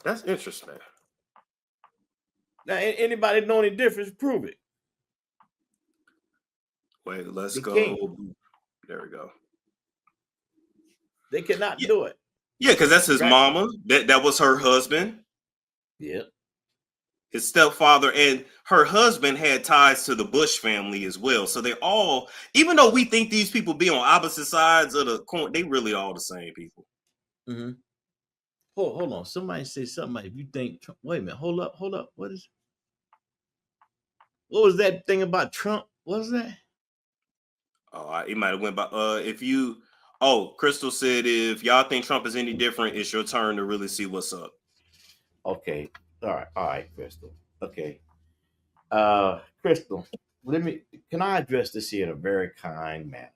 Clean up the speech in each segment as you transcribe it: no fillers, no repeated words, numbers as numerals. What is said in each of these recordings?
That's interesting. Now, anybody know any difference? Prove it. Wait, let's They go. can't. There we go. They cannot Yeah, do it. yeah, because that's his Right? mama. That was her husband, Yeah. his stepfather, and her husband had ties to the Bush family as well. So they all, even though we think these people be on opposite sides of the coin, they really all the same people. Mm-hmm. Hold on. Somebody say something like, if you think Trump, wait a minute, hold up. What was that thing about Trump? What was that? Oh, he might have went by. If you, oh, Crystal said if y'all think Trump is any different, it's your turn to really see what's up. Okay. All right, Crystal. Okay. Crystal, can I address this here in a very kind manner?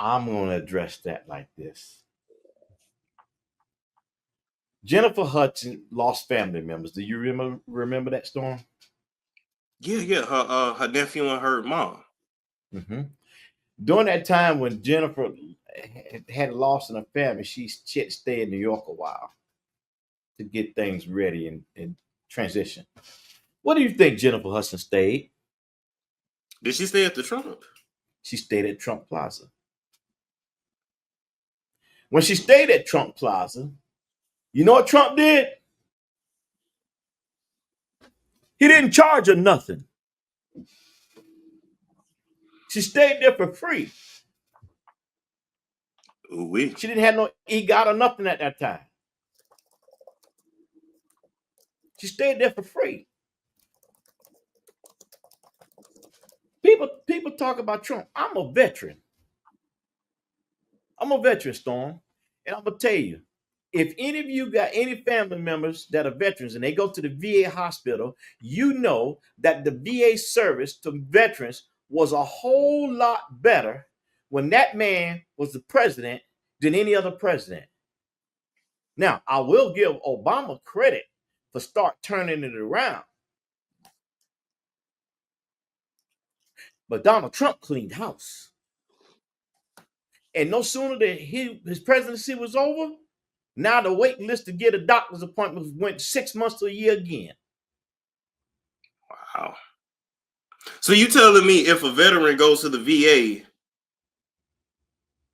I'm gonna address that like this. Jennifer Hudson lost family members. Do you remember that storm? Yeah. Her nephew and her mom. Mm-hmm. During that time when Jennifer had lost in her family, she had to stay in New York a while to get things ready and transition. What do you think Jennifer Hudson stayed? Did she stay at the Trump? She stayed at Trump Plaza. When she stayed at Trump Plaza, you know what Trump did? He didn't charge her nothing. She stayed there for free. Ooh-wee. She didn't have no EGOT or nothing at that time. She stayed there for free. People talk about Trump. I'm a veteran. I'm a veteran, Storm. And I'm going to tell you, if any of you got any family members that are veterans and they go to the VA hospital, you know that the VA service to veterans was a whole lot better when that man was the president than any other president. Now, I will give Obama credit for start turning it around. But Donald Trump cleaned house. And no sooner than his presidency was over, now the waiting list to get a doctor's appointment went 6 months to a year again. Wow. So you telling me if a veteran goes to the VA,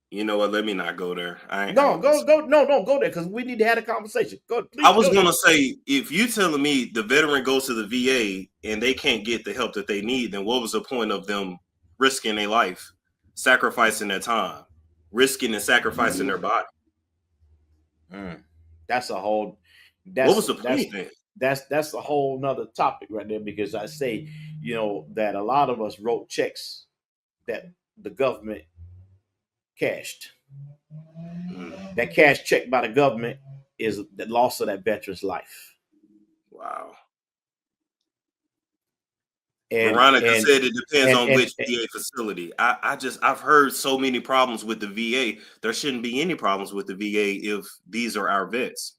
you know what? Let me not go there. Don't go there because we need to have a conversation. I was gonna say, if you telling me the veteran goes to the VA and they can't get the help that they need, then what was the point of them risking their life, sacrificing their time, risking and sacrificing their body? That's a whole. What was the point then? That's a whole nother topic right there because I say, that a lot of us wrote checks that the government cashed. That cash check by the government is the loss of that veteran's life. Wow. And Veronica said it depends on which VA facility. I've heard so many problems with the VA. There shouldn't be any problems with the VA if these are our vets.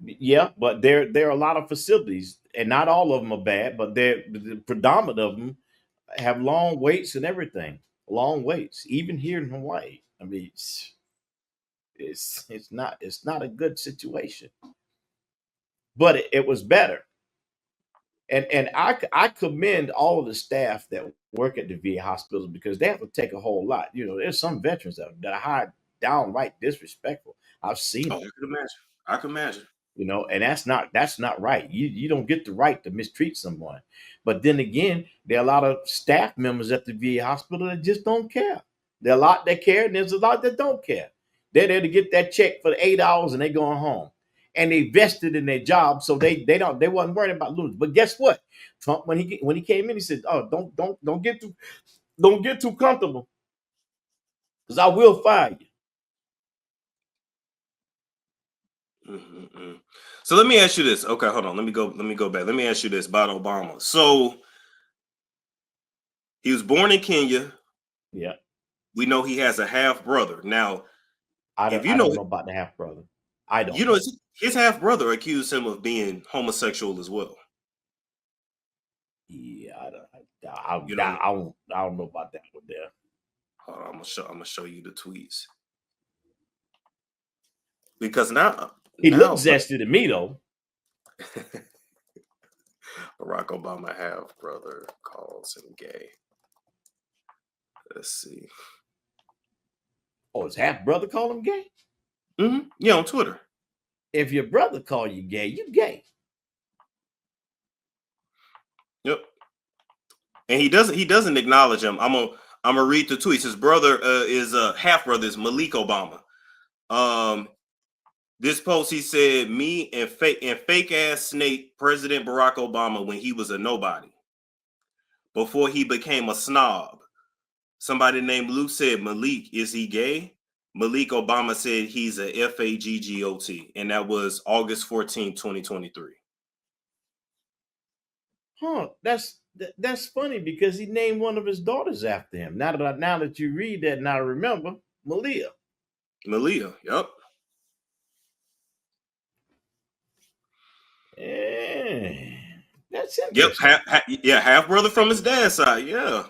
Yeah, but there are a lot of facilities, and not all of them are bad, but the predominant of them have long waits and everything. Long waits, even here in Hawaii. I mean, it's not a good situation, but it was better. And I commend all of the staff that work at the VA hospitals because they have to take a whole lot. There's some veterans that are downright disrespectful. I've seen it. I can imagine. And that's not right. You don't get the right to mistreat someone. But then again, there are a lot of staff members at the VA hospital that just don't care. There are a lot that care, and there's a lot that don't care. They're there to get that check for the 8 hours and they going home. And they vested in their job, so they wasn't worried about losing. But guess what? Trump, when he came in, he said, "Oh, don't get too comfortable, because I will fire you." Mm-hmm. So let me ask you this. Okay, hold on. Let me go back. Let me ask you this about Obama. So he was born in Kenya. Yeah. We know he has a half brother. Now, I don't know about the half brother. I don't. His half brother accused him of being homosexual as well. Yeah, I don't know about that one there. Hold on, I'm gonna show you the tweets. Because now He looks zesty to me, though. Barack Obama half brother calls him gay. Let's see. Oh, his half brother call him gay? Mm-hmm. Yeah, on Twitter. If your brother call you gay, you gay. Yep. And he doesn't acknowledge him. I'm gonna read the tweets. His brother is half brother is Malik Obama. This post, he said, me and fake ass snake President Barack Obama when he was a nobody. Before he became a snob. Somebody named Luke said, Malik, is he gay? Malik Obama said he's a FAGGOT. And that was August 14, 2023. Huh. That's funny because he named one of his daughters after him. Now that you read that, now I remember Malia. Malia, yep. Yeah, that's interesting. Yep, half brother from his dad's side. Yeah.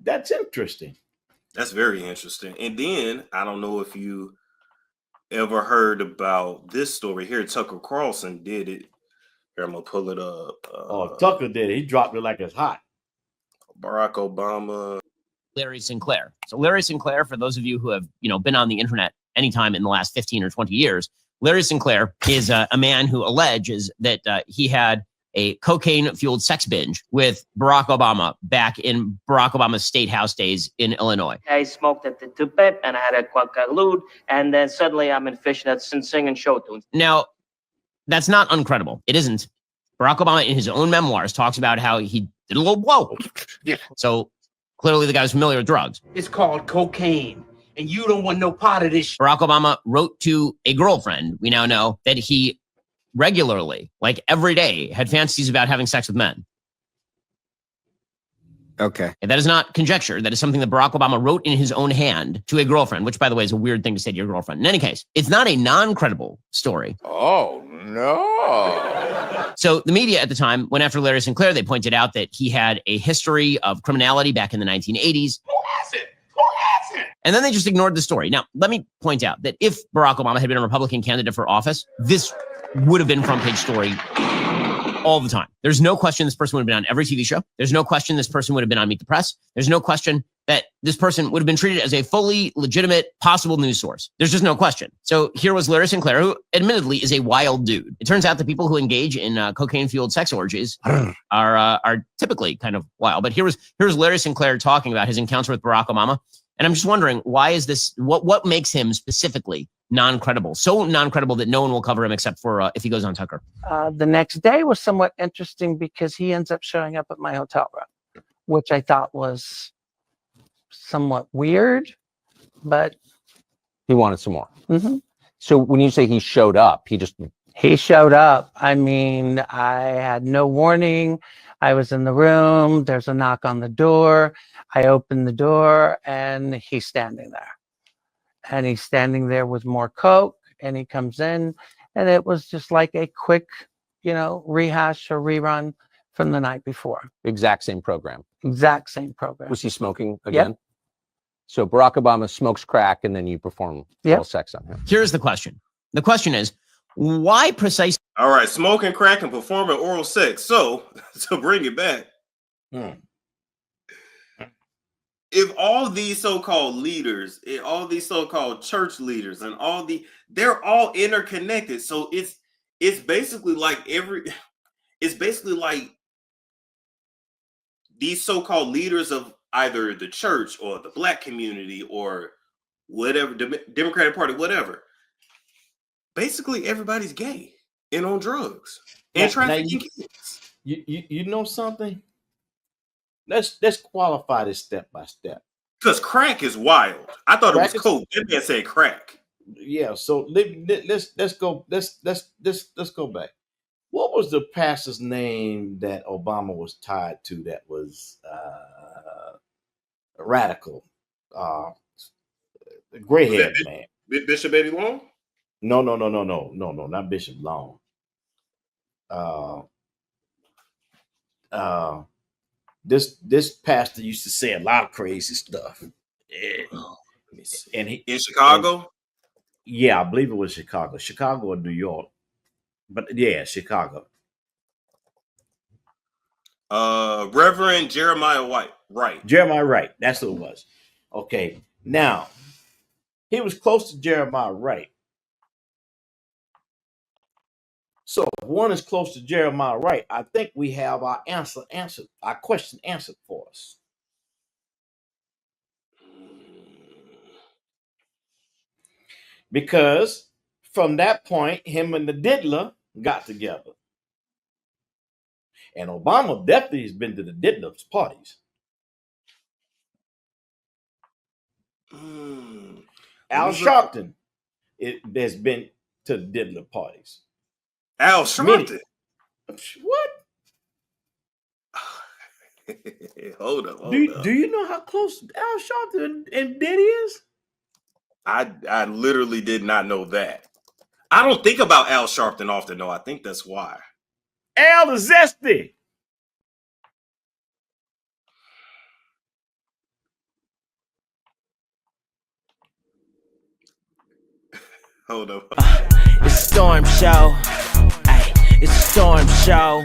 That's interesting. That's very interesting. And then I don't know if you ever heard about this story here. Tucker Carlson did it. Here, I'm gonna pull it up. Tucker did it. He dropped it like it's hot. Barack Obama. Larry Sinclair. So Larry Sinclair, for those of you who have been on the internet anytime in the last 15 or 20 years, Larry Sinclair is a man who alleges that he had a cocaine-fueled sex binge with Barack Obama back in Barack Obama's state house days in Illinois. I smoked at the tupet and I had a quackalud, and then suddenly I'm in fishnets and singing show tunes. Now, that's not uncredible. It isn't. Barack Obama, in his own memoirs, talks about how he did a little whoa. Yeah. So clearly the guy's familiar with drugs. It's called cocaine, and you don't want no part of this. Barack Obama wrote to a girlfriend, we now know, that he regularly, like every day, had fantasies about having sex with men. Okay. And that is not conjecture. That is something that Barack Obama wrote in his own hand to a girlfriend, which, by the way, is a weird thing to say to your girlfriend. In any case, it's not a non-credible story. Oh, no. So the media at the time went after Larry Sinclair. They pointed out that he had a history of criminality back in the 1980s. Who has it? Who has it? And then they just ignored the story. Now, let me point out that if Barack Obama had been a Republican candidate for office, this would have been front page story all the time. There's no question this person would have been on every TV show. There's no question this person would have been on Meet the Press. There's no question that this person would have been treated as a fully legitimate possible news source. There's just no question. So here was Larry Sinclair, who admittedly is a wild dude. It turns out that people who engage in cocaine-fueled sex orgies are typically kind of wild. But here's Larry Sinclair talking about his encounter with Barack Obama. And I'm just wondering, why is this, what makes him specifically non-credible? So non-credible that no one will cover him except for if he goes on Tucker. The next day was somewhat interesting because he ends up showing up at my hotel room, which I thought was somewhat weird, but He wanted some more. mm-hmm. So when you say he showed up, He showed up. I mean, I had no warning. I was in the room. There's a knock on the door. I open the door and he's standing there. And he's standing there with more coke, and he comes in, and it was just like a quick, rehash or rerun from the night before. exact same program. Exact same program. Was he smoking again? So Barack Obama smokes crack, and then you perform oral sex on him. Here's the question. The question is, why precisely? All right, smoking crack and performing oral sex. So to bring it back, if all these so-called leaders, all these so-called church leaders, and they're all interconnected. So it's basically like these so-called leaders of either the church or the black community or whatever, Democratic Party, whatever. Basically, everybody's gay and on drugs and trafficking kids. You know something? Let's qualify this step by step. Because crack is wild. I thought it was coke. That man said crack. Yeah. So let's go. Let's go back. What was the pastor's name that Obama was tied to? That was radical. The gray haired man. Bishop Eddie Long? No, not Bishop Long. This pastor used to say a lot of crazy stuff. And he in Chicago? Yeah, I believe it was Chicago or New York, but yeah, Chicago. Reverend Jeremiah White. Right. Jeremiah Wright. That's who it was. Okay. Now, he was close to Jeremiah Wright. So if one is close to Jeremiah Wright, I think we have our our question answered for us. Because from that point, him and the diddler got together. And Obama definitely has been to the diddler's parties. Al Sharpton has been to the diddler parties. Al Sharpton? What? Hold up. Do you know how close Al Sharpton and Diddy is? I literally did not know that. I don't think about Al Sharpton often, though. I think that's why. Al is zesty. Hold up. It's a storm show. Ay, it's a storm show.